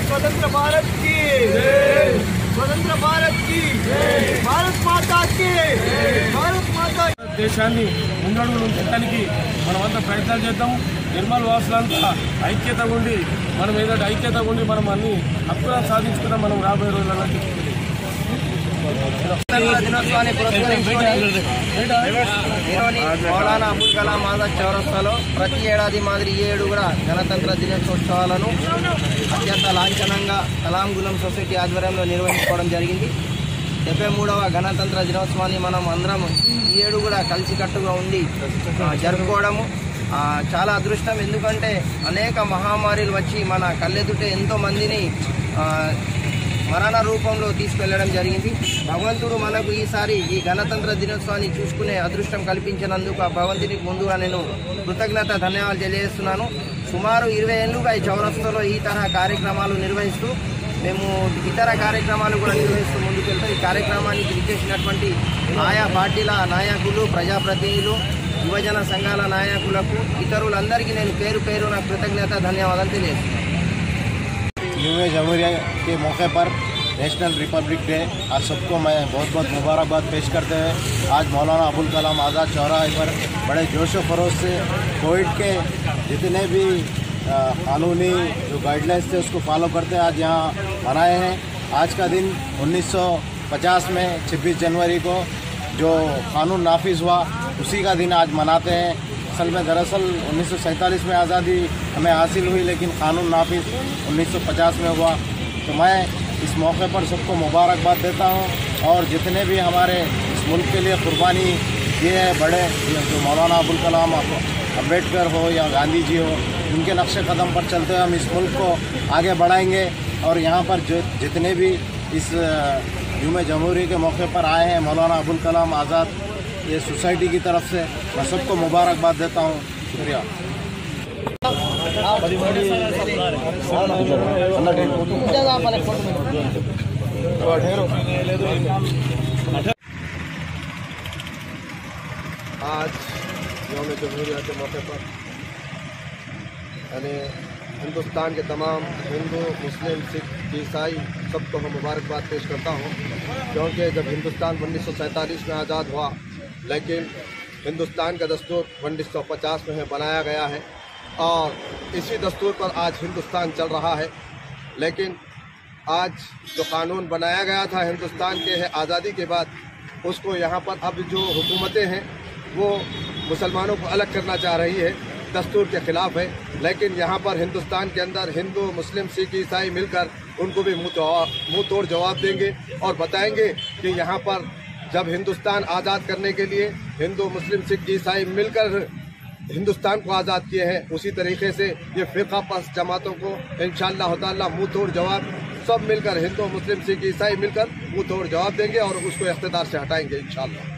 स्वतंत्र भारत की स्वतंत्र भारत की भारत माता की भारत माता దేశాన్ని ముందడుగు ఉంచడానికి మనమంతా ప్రయత్నాలు చేద్దాం. నిర్మల్ వాసులంతా ఐక్యతగా ఉండి మనం ఏదైతే ఐక్యతగా ఉండి మనం అన్ని హక్కులను సాధించుకున్నాం. మనం రాబోయే రోజులలో దినోత్సవాన్ని పురస్కరించుకొని మౌలానా అబుల్ కలాం ఆజాద్ చౌరస్తాలో ప్రతి ఏడాది మాదిరి ఈ ఏడు కూడా గణతంత్ర దినోత్సవాలను అత్యంత లాంఛనంగా కలాం గులం సొసైటీ ఆధ్వర్యంలో నిర్వహించుకోవడం జరిగింది. 73వ గణతంత్ర దినోత్సవాన్ని మనం అందరం ఈ ఏడు కూడా కలిసికట్టుగా ఉండి జరుపుకోవడము చాలా అదృష్టం. ఎందుకంటే అనేక మహమ్మారీలు వచ్చి మన కళ్ళెదుటే ఎంతో మందిని మరణ రూపంలో తీసుకెళ్లడం జరిగింది. భగవంతుడు మనకు ఈసారి ఈ గణతంత్ర దినోత్సవాన్ని చూసుకునే అదృష్టం కల్పించినందుకు ఆ భగవంతునికి ముందుగా నేను కృతజ్ఞత ధన్యవాదాలు తెలియజేస్తున్నాను. సుమారు 20 ఏళ్లుగా ఈ చౌరస్తాలో ఈ తరహా కార్యక్రమాలు నిర్వహిస్తూ మేము ఇతర కార్యక్రమాలు కూడా నిర్వహిస్తూ ముందుకెళ్తాం. ఈ కార్యక్రమానికి విచ్చేసినటువంటి ఆయా పార్టీల నాయకులు, ప్రజాప్రతినిధులు, యువజన సంఘాల నాయకులకు, ఇతరులందరికీ నేను పేరు పేరున కృతజ్ఞత ధన్యవాదాలు తెలియజేస్తున్నాను. यूए जमहूरिया के मौके पर नेशनल रिपब्लिक डे आज सबको मैं बहुत बहुत मुबारकबाद पेश करते हुए आज मौलाना अबुल कलाम आज़ाद चौराहे पर बड़े जोश व खरोश से कोविड के जितने भी कानूनी जो गाइडलाइंस थे उसको फॉलो करते आज यहाँ मनाए हैं। आज का दिन 1950 में 26 जनवरी को जो कानून नाफिज हुआ उसी का दिन आज मनाते हैं। असल में दरअसल 1947 में आज़ादी हमें हासिल हुई लेकिन कानून नाफिज 1950 में हुआ। तो मैं इस मौके पर सबको मुबारकबाद देता हूँ और जितने भी हमारे इस मुल्क के लिए कुर्बानी दिए हैं बड़े जो मौलाना अबुल कलाम अम्बेडकर हो या गांधी जी हो, उनके नक्शे कदम पर चलते हुए हम इस मुल्क को आगे बढ़ाएंगे। और यहाँ पर जो जितने भी इस यूम जमहूरी के मौके पर आए हैं मौलाना अबुल कलाम आज़ाद ये सोसाइटी की तरफ से मैं सबको मुबारकबाद देता हूँ। शुक्रिया। आज यौम जमहूरिया के मौके पर यानी हिंदुस्तान के तमाम हिंदू, मुस्लिम, सिख, ईसाई सबको मैं मुबारकबाद पेश करता हूँ। क्योंकि जब हिंदुस्तान 1947 में आज़ाद हुआ लेकिन हिंदुस्तान का दस्तूर 1950 में बनाया गया है और इसी दस्तूर पर आज हिंदुस्तान चल रहा है। लेकिन आज जो कानून बनाया गया था हिंदुस्तान के आज़ादी के बाद, उसको यहाँ पर अब जो हुकूमतें हैं वो मुसलमानों को अलग करना चाह रही है, दस्तूर के खिलाफ है। लेकिन यहाँ पर हिंदुस्तान के अंदर हिंदू, मुस्लिम, सिख, ईसाई मिलकर उनको भी मुंह तोड़ जवाब देंगे और बताएंगे कि यहाँ पर जब हिंदुस्तान आज़ाद करने के लिए हिंदू, मुस्लिम, सिख, ईसाई मिलकर हिंदुस्तान को आज़ाद किए हैं, उसी तरीके से ये फ़िरक़ा परस्त जमातों को इंशाअल्लाह ताला मुंह तोड़ जवाब सब मिलकर, हिंदू, मुस्लिम, सिख, ईसाई मिलकर मुंह तोड़ जवाब देंगे और उसको इख्तिदार से हटाएंगे इंशाअल्लाह।